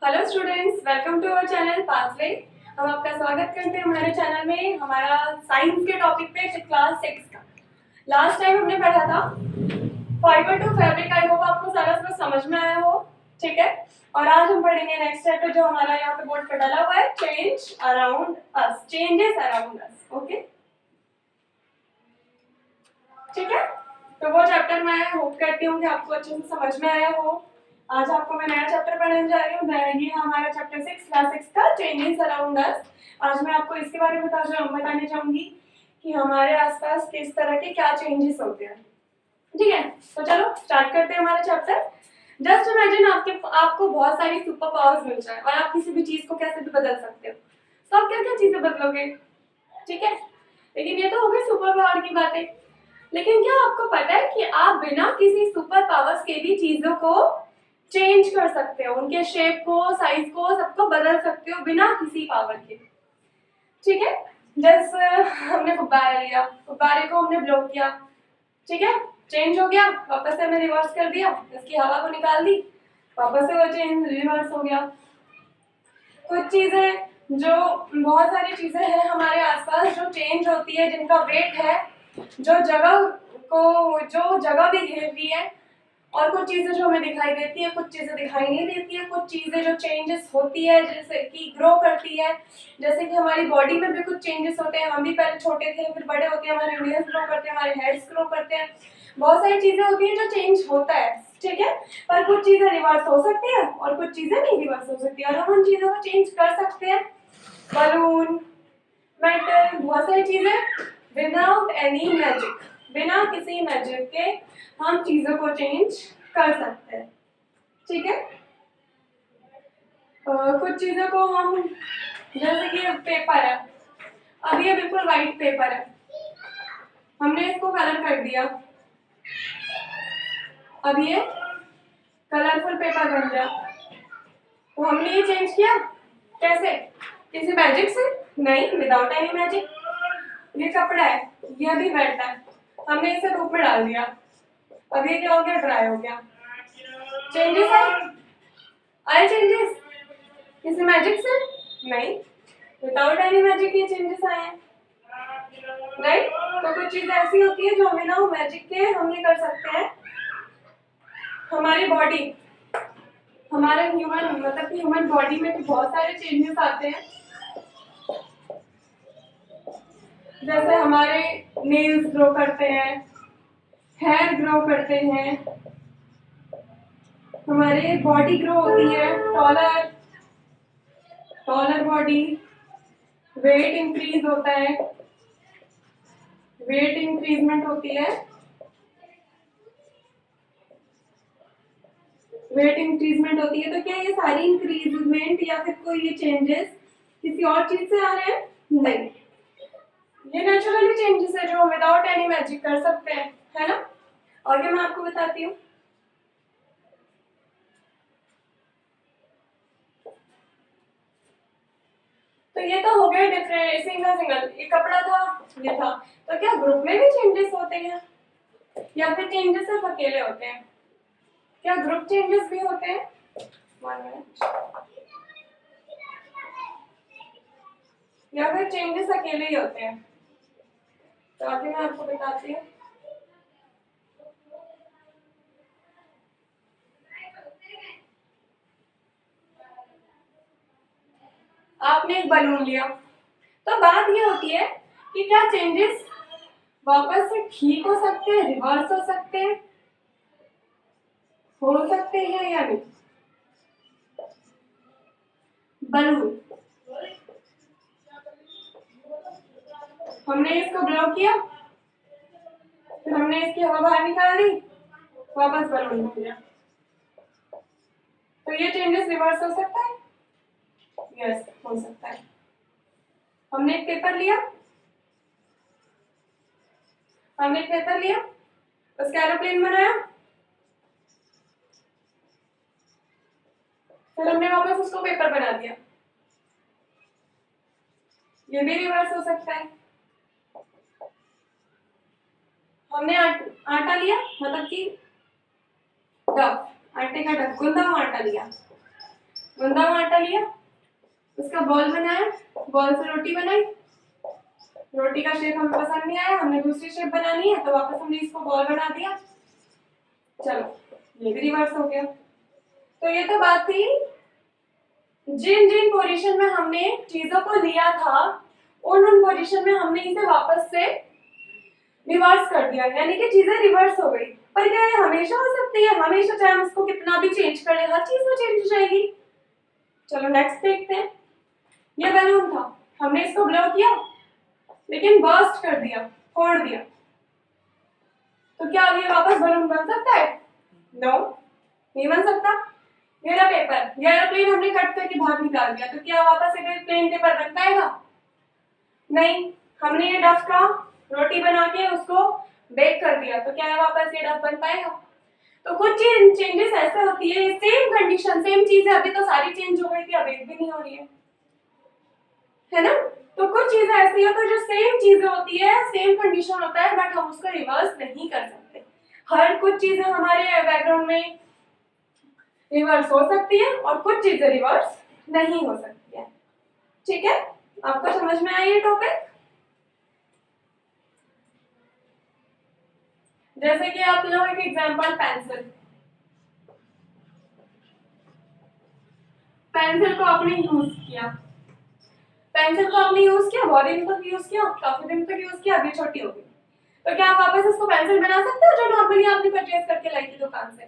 Hello students, welcome to our channel Pathway. हम आपका स्वागत करते हैं हमारे चैनल में। हमारा साइंस के टॉपिक पे क्लास 6 का लास्ट टाइम हमने पढ़ा था fibre to fabric. I hope आपको सारा कुछ समझ में आया हो, ठीक है। और आज हम पढ़ेंगे नेक्स्ट चैप्टर जो हमारा यहाँ पे बोर्ड पे डाला हुआ है, change around us, changes around us. Okay, ठीक है। तो वो चैप्टर मैं होप करती हूँ कि आपको अच्छे से समझ में आया हो। आज आपको मैं नया चैप्टर पढ़ाने जा रही हूँ। ये हमारा चैप्टर 6 क्लास 6 का चेंजेस अराउंड अस। आज मैं आपको इसके बारे में बताने चाहूंगी कि हमारे आसपास किस तरह के क्या चेंजेस होते हैं, ठीक है। तो चलो स्टार्ट करते हैं हमारा चैप्टर। जस्ट इमेजिन आपको बहुत सारी सुपर पावर्स मिल जाए और आप किसी भी चीज को कैसे भी बदल सकते हो, तो आप क्या क्या चीजें बदलोगे, ठीक है। लेकिन ये तो हो गई सुपर पावर की बातें। लेकिन क्या आपको पता है कि आप बिना किसी सुपर पावर्स के भी चीजों को चेंज कर सकते हो, उनके शेप को, साइज को, सबको बदल सकते हो बिना किसी पावर के, ठीक है। जैसे हमने गुब्बारा लिया, गुब्बारे को हमने ब्लो किया, ठीक है, चेंज हो गया, वापस से हमने रिवर्स कर दिया, इसकी हवा को निकाल दी, वापस से वो चेंज रिवर्स हो गया। कुछ चीजें, जो बहुत सारी चीजें हैं हमारे आसपास जो चेंज होती है, जिनका वेट है, जो जगह भी घेर रही है, और कुछ चीजें जो हमें दिखाई देती है, कुछ चीजें दिखाई नहीं देती है। कुछ चीजें जो चेंजेस होती है, जैसे कि ग्रो करती है, जैसे कि हमारी बॉडी में भी कुछ चेंजेस होते हैं। हम भी पहले छोटे थे, फिर बड़े होते हैं, हमारे नेल्स ग्रो करते हैं, हमारे हेड्स ग्रो करते हैं। बहुत सारी चीजें होती हैं जो चेंज होता है, ठीक है। पर कुछ चीजें रिवर्स हो सकती है और कुछ चीजें नहीं रिवर्स हो सकती, और हम उन चीजों को चेंज कर सकते हैं। बलून, मेटल, बहुत सारी चीजें विदाउट एनी मैजिक, बिना किसी मैजिक के हम चीजों को चेंज कर सकते हैं, ठीक है। कुछ चीजों को हम, जैसे कि पेपर है, अब ये बिल्कुल वाइट पेपर है, हमने इसको कलर कर दिया, अब ये कलरफुल पेपर बन गया। तो हमने ये चेंज किया कैसे, किसी मैजिक से? नहीं, विदाउट एनी मैजिक। ये कपड़ा है, ये अभी वेट है, हमने इसे धूप में डाल दिया, अब ये क्या हो गया, ड्राई हो गया। चेंजेस आए चेंजेस किसी मैजिक से? नहीं, विदाउट एनी मैजिक ये चेंजेस आए हैं, राइट। तो कुछ चीजें ऐसी होती है जो बिना मैजिक के हम ये कर सकते हैं। हमारी बॉडी, हमारे ह्यूमन बॉडी में तो बहुत सारे चेंजेस आते हैं। जैसे हमारे नेल्स ग्रो करते हैं, हेयर ग्रो करते हैं, हमारी बॉडी ग्रो होती है, taller taller body, weight increase होता है, वेट इंक्रीजमेंट होती है, वेट इंक्रीजमेंट होती है। तो क्या ये सारी इंक्रीजमेंट या फिर कोई ये चेंजेस किसी और चीज से आ रहे हैं? नहीं, ये नेचुरली चेंजेस है जो हम विदाउट एनी मैजिक कर सकते हैं, है ना। आगे मैं आपको बताती हूँ। तो ये तो हो गया डिफरेंट, सिंगल सिंगल, ये कपड़ा था, ये था। तो क्या ग्रुप में भी चेंजेस होते हैं या फिर चेंजेस सिर्फ अकेले होते हैं? क्या ग्रुप चेंजेस भी होते हैं? 1 मिनट। या फिर चेंजेस अकेले ही होते हैं? तो आगे मैं आपको बताती हूँ। आपने एक बलून लिया, तो बात ये होती है कि क्या चेंजेस वापस से ठीक हो सकते हैं, रिवर्स हो सकते हैं, या नहीं? बलून, हमने इसको ब्लो किया, फिर हमने इसकी हवा बाहर निकाल दी, वापस बलून हो गया। तो ये चेंजेस रिवर्स हो सकता है? यस, हो सकता है। हमने एक पेपर लिया, उसका एरोप्लेन बनाया, फिर हमने वापस उसको पेपर बना दिया, ये भी रिवर्स हो सकता है। हमने आटा लिया, मतलब कि डफ, आटे का डफ, गुंदा हुआ आटा लिया, गंदा आटा लिया, उसका बॉल बनाया, बॉल से रोटी बनाई, रोटी का शेप हमें पसंद नहीं आया, हमने दूसरी शेप बनानी है तो वापस हमने इसको बॉल बना दिया। चलो ये भी रिवर्स हो गया। तो ये तो बात थी जिन जिन पोजीशन में हमने चीजों को लिया था उन पोजीशन में हमने इसे वापस से रिवर्स कर दिया, यानी कि चीजें रिवर्स हो गई। पर क्या ये हमेशा हो सकती है? हमेशा चाहे हम इसको कितना भी चेंज कर ले हर चीज में चेंज हो जाएगी। चलो नेक्स्ट देखते हैं। ये बैलून था, हमने इसको ब्लो किया लेकिन बर्स्ट कर दिया, फोड़ दिया, तो क्या अब ये वापस बलून बन सकता है? नो, नहीं बन सकता। ये रहा पेपर, ये एरोप्लेन हमने कट करके बाहर निकाल दिया, तो क्या वापस एरोप्लेन पेपर बन पाएगा? नहीं। हमने ये डफ का रोटी बना के उसको बेक कर दिया, तो क्या वापस ये डफ बन पाएगा? तो कुछ चेंजेस ऐसे होती है, सेम कंडीशन सेम चीज है, अभी तो सारी चेंज हो गई थी, अब एक भी नहीं हो रही है ना? तो कुछ चीजें ऐसी है तो जो सेम चीजें होती है, सेम कंडीशन होता है, बट हम उसको रिवर्स नहीं कर सकते। हर कुछ चीजें हमारे बैकग्राउंड में रिवर्स हो सकती है और कुछ चीजें रिवर्स नहीं हो सकती है। ठीक है, आपको समझ में आया ये टॉपिक? जैसे कि आप लो एक एग्जांपल, पेंसिल। पेंसिल को आपने यूज किया, पेंसिल को आपने यूज किया, बहुत दिन तक यूज किया, काफी दिन तक यूज किया, अभी छोटी हो गई, तो क्या आप वापस इसको पेंसिल बना सकते हो जो नॉर्मली आपने परचेज करके लाई थी दुकान से?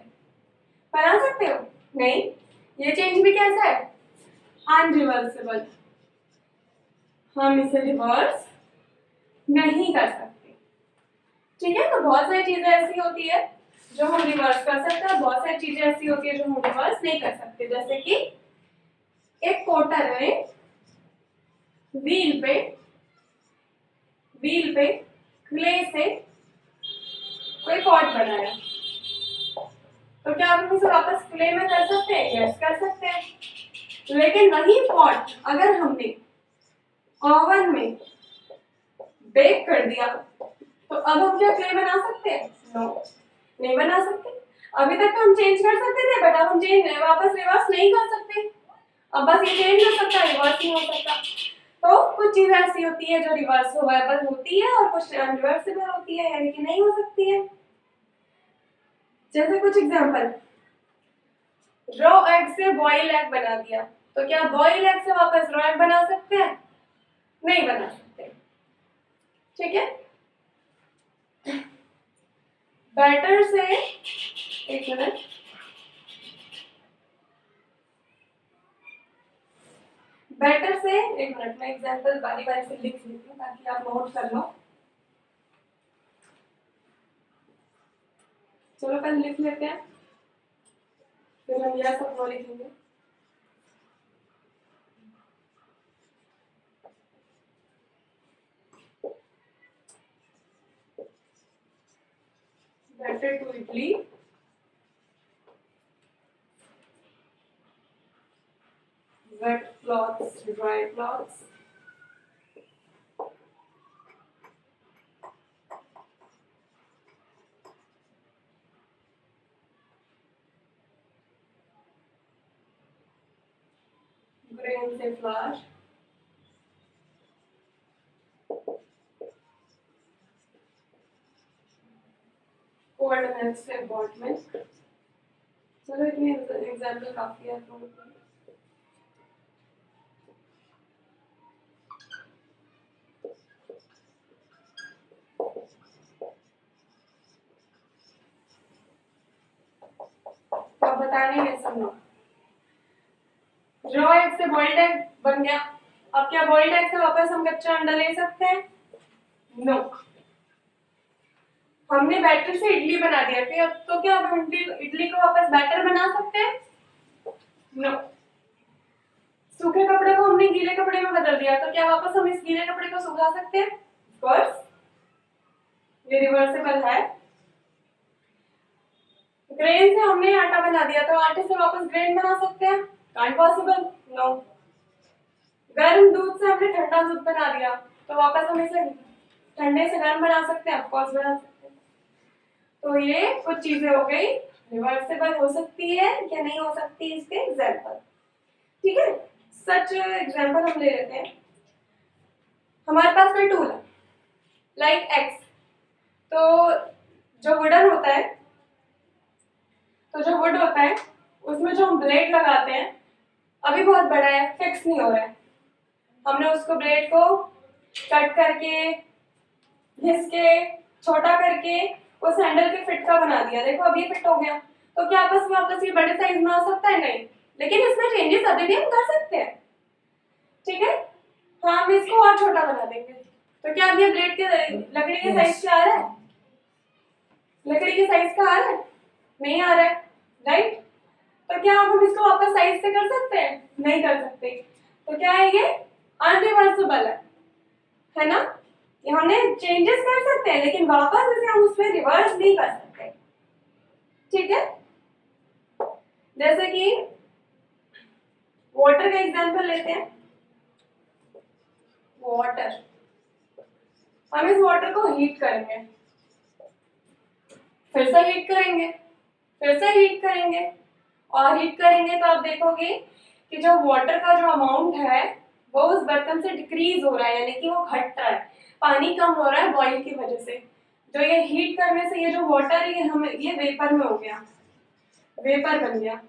बना सकते हो? नहीं। ये चेंज भी कैसा है? अनरिवर्सिबल, हम इसे रिवर्स नहीं कर सकते। ठीक है, तो बहुत सारी चीजें ऐसी होती है जो हम रिवर्स कर सकते हैं और बहुत सारी चीजें ऐसी होती है जो हम रिवर्स नहीं कर सकते। जैसे कि एक पोर्टर ने व्हील पे क्ले से कोई पॉट बनाया, तो क्या आप इसे वापस क्ले में कर सकते हैं? यस, कर सकते हैं। लेकिन वही पॉट अगर हमने ओवन में बेक कर दिया तो अब हम क्या क्ले बना सकते हैं? नो, नहीं बना सकते। अभी तक तो हम चेंज कर सकते थे, बट अब हम चेंज वापस रिवर्स नहीं कर सकते। अब बस ये चेंज हो सकता है, रिवर्स नहीं हो सकता। तो कुछ चीजें ऐसी होती है जो रिवर्सिबल होती है और कुछ अनरिवर्सिबल होती है, यानी कि नहीं हो सकती है। जैसे कुछ एग्जांपल, रॉ एग से बॉइल एग बना दिया, तो क्या बॉइल एग से वापस रॉ एग बना सकते हैं? नहीं बना सकते। ठीक है, बैटर से, एक मिनट, बैटर से, एक मिनट, मैं एग्जांपल बारी बारी से लिख लेती हूँ ताकि आप नोट कर लो। चलो पहले लिख लेते हैं, फिर हम यह सब लिखेंगे। Batter to idli, wet cloths, dry cloths, grain से flour, cold milk से hot milk। चलो इतने एग्जाम्पल काफी है तो अब बताने में सब लोग, रॉ एग से बॉइल्ड एग बन गया। अब क्या बॉइल्ड एग से वापस हम कच्चा अंडा ले सकते हैं? नो। हमने बैटर से इडली बना दिया फिर, तो क्या हम इडली को वापस बैटर बना सकते हैं? नो। सूखे कपड़े को हमने गीले कपड़े में बदल दिया, तो क्या वापस हम इस गीले कपड़े को सुखा सकते हैं? ऑफ कोर्स, ये रिवर्सिबल है। ग्रेन से हमने आटा बना दिया, तो आटे से वापस ग्रेन बना सकते हैं? Can't possible, no. गर्म दूध से हमने ठंडा दूध बना दिया, तो वापस हम इसे ठंडे से गर्म बना सकते हैं? ऑफ कोर्स बना सकते हैं। तो ये कुछ चीजें हो गई, रिवर्सिबल हो सकती है या नहीं हो सकती, इसके एग्जांपल। ठीक है, सच एग्जाम्पल हम ले लेते हैं। हमारे पास कोई टूल है लाइक एक्स, तो जो वुडन होता है, तो जो वुड होता है उसमें जो हम ब्लेड लगाते हैं अभी बहुत बड़ा है, फिक्स नहीं हो रहा है। हमने उसको ब्लेड को कट करके, घिस के, छोटा करके उस हैंडल के फिट का बना दिया। देखो अब ये फिट हो गया। तो क्या आपस में वापस ये बड़े साइज में आ सकता है? नहीं, लेकिन इसमें चेंजेस अभी भी हम कर सकते हैं। ठीक है, हाँ हम इसको और छोटा बना देंगे। तो क्या अब ये ब्लेड के लकड़ी के साइज का आ रहा है? लकड़ी के साइज का आ रहा है? नहीं आ रहा है, राइट। तो क्या हम इसको वापस साइज से कर सकते हैं? नहीं कर सकते। तो क्या है ये? अनरिवर्सिबल है ना। ये हमने चेंजेस कर सकते हैं लेकिन वापस इसे हम उसमें रिवर्स नहीं कर सकते। ठीक है, जैसे कि वाटर का एग्जांपल लेते हैं। वाटर, हम इस वाटर को हीट करेंगे, फिर से हीट करेंगे, फिर से हीट करेंगे और हीट करेंगे तो आप देखोगे कि जो वाटर का जो अमाउंट है वो उस बर्तन से डिक्रीज हो रहा है, यानी कि वो घट रहा है, पानी कम हो रहा है बॉईल की वजह से। जो ये हीट करने से ये जो वाटर है ये वेपर में हो गया, वेपर बन गया।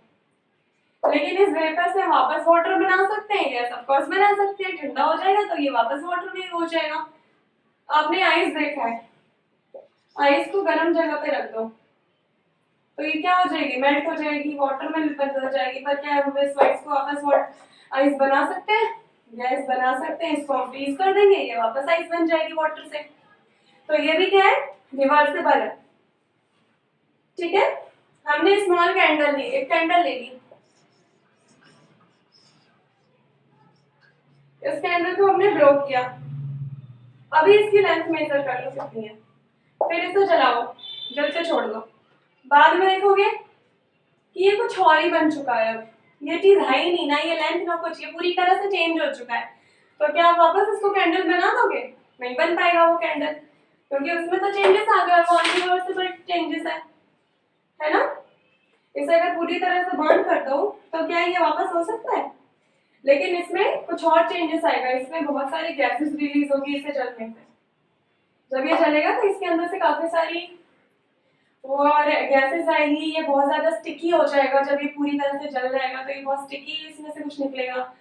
लेकिन इस वेपर से वापस वाटर बना सकते हैं? यस ऑफ कोर्स बना सकते हैं। ठंडा हो जाएगा तो ये वापस वाटर में हो जाएगा। आपने आइस देखा है, आइस को गर्म जगह पे रख दो तो ये क्या हो जाएगी? मेल्ट हो जाएगी, वाटर में बदल जाएगी। पर क्या हम इस आइस को वापस आइस बना सकते हैं? यस बना सकते हैं। इसको हम फ्रीज कर देंगे, ये वापस आइस बन जाएगी वाटर से। तो ये भी क्या है? रिवर्सिबल है। ठीक है, हमने स्मॉल कैंडल ली, एक कैंडल ले ली, इस कैंडल को हमने ब्लो किया। अभी इसकी लेंथ मेजर कर लो कितनी है, फिर इसे जलाओ, जल से छोड़ दो। बाद में देखोगे कि ये कुछ और ही बन चुका है। अब ये चीज है ही नहीं, ना ये लेंथ ना कुछ, ये पूरी तरह से चेंज हो चुका है। तो क्या आप वापस इसको कैंडल बना दोगे? नहीं बन पाएगा वो कैंडल, क्योंकि उसमें तो चेंजेस आ गए, वो अनरिवर्सिबल चेंजेस है ना। इसे अगर पूरी तरह से बर्न कर दो तो क्या ये वापस हो सकता है? लेकिन इसमें कुछ और चेंजेस आएगा, इसमें बहुत सारी गैसेस रिलीज होगी इसे जलने से। जब ये जलेगा तो इसके अंदर से काफी सारी और गैसेस आएगी, ये बहुत ज्यादा स्टिकी हो जाएगा। जब ये पूरी तरह से जल जाएगा तो ये बहुत स्टिकी, इसमें से कुछ निकलेगा।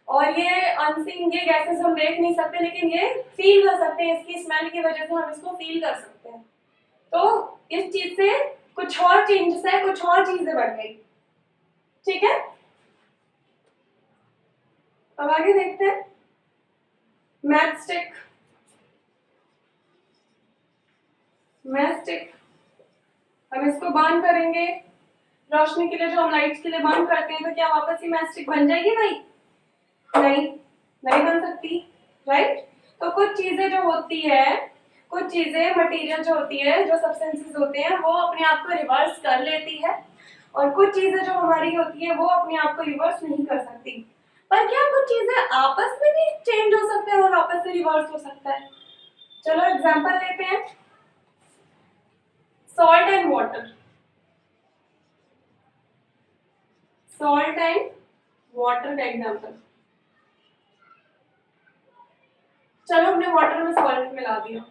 और ये अनसीन, ये गैसेस हम देख नहीं सकते लेकिन ये फील कर सकते हैं, इसकी स्मेल की वजह से हम इसको फील कर सकते हैं। तो इस चीज से कुछ और चेंजेस है, कुछ और चीजें बन गई। ठीक है, अब आगे देखते हैं। मैच स्टिक, मैच स्टिक हम इसको बर्न करेंगे रोशनी के लिए, जो हम लाइट्स के लिए बर्न करते हैं। तो क्या वापस ये मैच स्टिक बन जाएगी भाई? नहीं, नहीं बन सकती, राइट। तो कुछ चीजें जो होती है, कुछ चीजें मटेरियल जो होती है, जो सब्सटेंसेस होते हैं वो अपने आप को रिवर्स कर लेती है, और कुछ चीजें जो हमारी होती है वो अपने आप को रिवर्स नहीं कर सकती। पर क्या कुछ चीजें आपस में भी चेंज हो सकते हैं और वापस से रिवर्स हो सकता है? चलो एग्जांपल लेते हैं, salt and water. Salt and water का एग्जांपल। चलो हमने वाटर में सॉल्ट मिला दिया,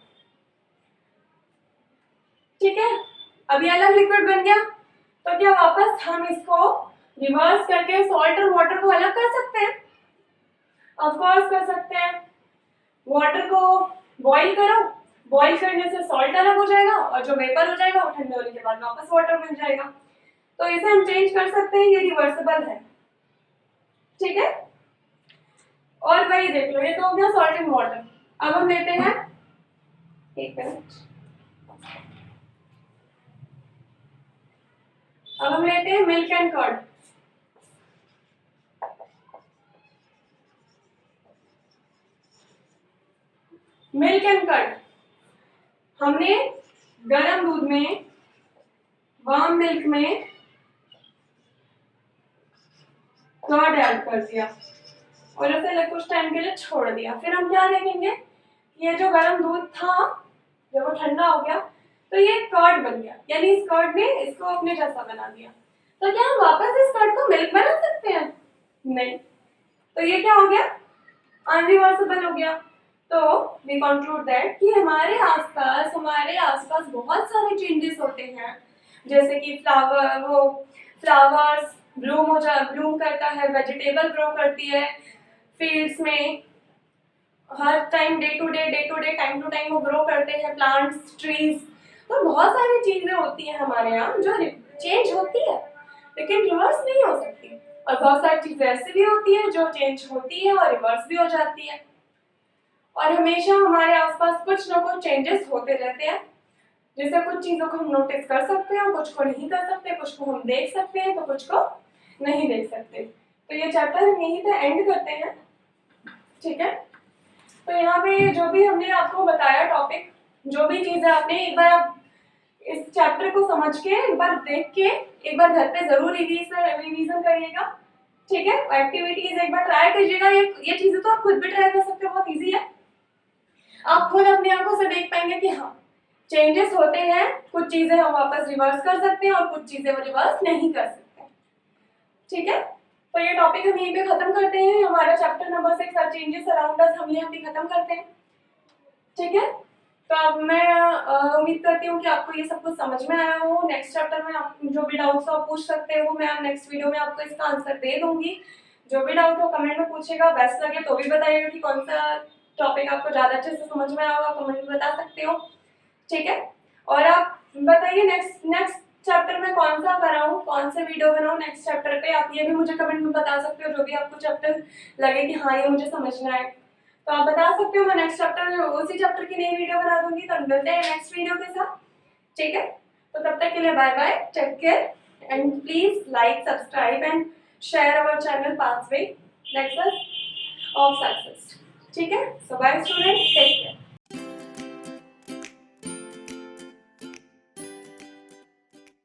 ठीक है, अब ये अलग लिक्विड बन गया। तो क्या वापस हम इसको रिवर्स करके सॉल्ट और वाटर को अलग कर सकते हैं? ऑफ कोर्स कर सकते हैं। वाटर को बॉईल करो, बॉईल करने से सॉल्ट अलग हो जाएगा और जो वेपर हो जाएगा वो ठंडे होने के बाद वापस वाटर बन जाएगा। तो इसे हम चेंज कर सकते हैं, ये रिवर्सिबल है। ठीक है, और वही देख लो, ये तो हो गया सॉल्ट एंड वाटर। अब हम लेते हैं, एक मिनट, अब हम लेते हैं milk and curd. Milk and curd, हमने गर्म दूध में, वार्म मिल्क में कर्ड ऐड कर दिया और उसे कुछ टाइम के लिए छोड़ दिया। फिर हम क्या देखेंगे, ये जो गर्म दूध था जब वो ठंडा हो गया तो ये कर्ड बन गया, यानी इस कर्ड ने इसको अपने जैसा बना दिया। तो क्या हम वापस इस कर्ड को मिल्क बना सकते हैं? नहीं। तो ये क्या हो गया, अनरिवर्सिबल हो गया। तो वी कंक्लूड दैट कि हमारे आसपास बहुत सारे चेंजेस होते हैं, जैसे कि फ्लावर्स ब्लूम करता है, वेजिटेबल ग्रो करती है फील्ड्स में, हर time day to day time to time वो ग्रो करते हैं प्लांट्स ट्रीज। तो बहुत सारी चीजें होती हैं हमारे यहाँ जो चेंज होती है लेकिन रिवर्स नहीं हो सकती, और बहुत सारी चीजें ऐसी भी होती है जो चेंज होती है और रिवर्स भी हो जाती है। और हमेशा हमारे आसपास कुछ ना कुछ चेंजेस होते रहते हैं, जैसे कुछ चीजों को हम नोटिस कर सकते हैं, कुछ को नहीं कर सकते, कुछ को हम देख सकते हैं तो कुछ को नहीं देख सकते। तो ये चैप्टर हम यहीं पे एंड करते हैं, ठीक है। तो यहाँ पे जो भी हमने आपको बताया टॉपिक, जो भी चीजें आपने, एक बार आप इस चैप्टर को समझ के एक बार देख के एक बार घर पे जरूर रिवीजन करिएगा, ठीक है। एक्टिविटीज एक बार ट्राई करिएगा, ये चीजें तो आप खुद भी ट्राई कर सकते हो, बहुत इजी है। आप खुद अपनी आंखों से देख पाएंगे कि हाँ चेंजेस होते हैं, कुछ चीजें हम वापस रिवर्स कर सकते हैं और कुछ चीजें वो रिवर्स नहीं कर सकते, ठीक है। तो ये टॉपिक हम यहीं पे खत्म करते हैं, हमारा chapter number 6 changes around us हम यहाँ पे खत्म करते हैं, ठीक है। तो अब मैं उम्मीद करती हूँ कि आपको ये सब कुछ समझ में आया हो। नेक्स्ट चैप्टर में आप जो भी डाउट्स हो आप पूछ सकते हो, मैं नेक्स्ट वीडियो में आपको इसका आंसर दे दूंगी। जो भी डाउट हो कमेंट में पूछेगा, बेस्ट लगे तो भी बताइएगा कि कौन सा टॉपिक आपको ज़्यादा अच्छे से समझ में आया होगा, कमेंट में बता सकते हो, ठीक है। और आप बताइए नेक्स्ट चैप्टर में कौन सा कराऊं, कौन से वीडियो बनाऊं नेक्स्ट चैप्टर पे, आप ये भी मुझे कमेंट में बता सकते हो, जो भी आपको चैप्टर लगे कि हाँ ये मुझे समझना है तो आप बता सकते हो। मैं नेक्स्ट चैप्टर उसी चैप्टर की नई वीडियो बना दूंगी। तो मिलते हैं नेक्स्ट वीडियो के साथ, ठीक है। तो तब तक के लिए bye bye, take care and please like subscribe and share our channel Pathway nexus of success, ठीक है। So bye student, take care.